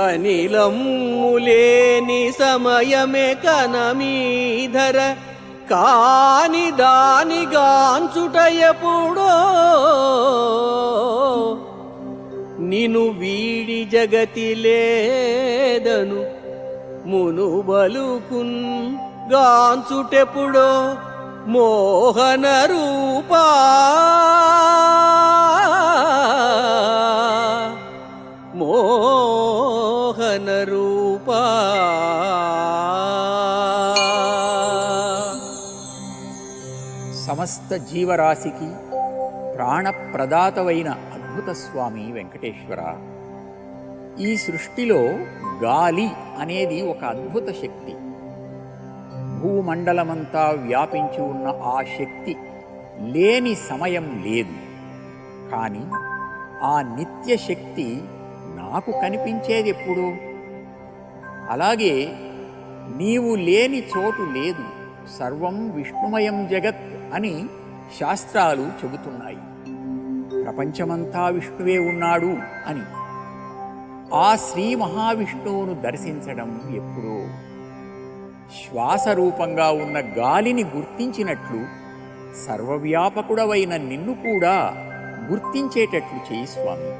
అనిలమ్ములేని సమయమే కనమీధర కాని దానిగాంచుట ఎప్పుడో నిను వీడి జగతి లేదను మునుబలుకున్ గాంచుటెప్పుడో మోహన రూపా మోహన రూపా. సమస్త జీవరాశికి ప్రాణప్రదాతవైన అద్భుత స్వామి వెంకటేశ్వర. ఈ సృష్టిలో గాలి అనేది ఒక అద్భుత శక్తి. భూమండలమంతా వ్యాపించి ఉన్న ఆ శక్తి లేని సమయం లేదు. కానీ ఆ నిత్య శక్తి నాకు కనిపించేది ఎప్పుడు? అలాగే నీవు లేని చోటు లేదు, సర్వం విష్ణుమయం జగత్ అని శాస్త్రాలు చెబుతున్నాయి. ప్రపంచమంతా విష్ణువే ఉన్నాడు అని. ఆ శ్రీ మహావిష్ణువును దర్శించడం ఎప్పుడో. శ్వాస రూపంగా ఉన్న గాలిని గుర్తించినట్లు సర్వవ్యాపకుడవైన నిన్ను కూడా గుర్తించేటట్లు చేయి స్వామి.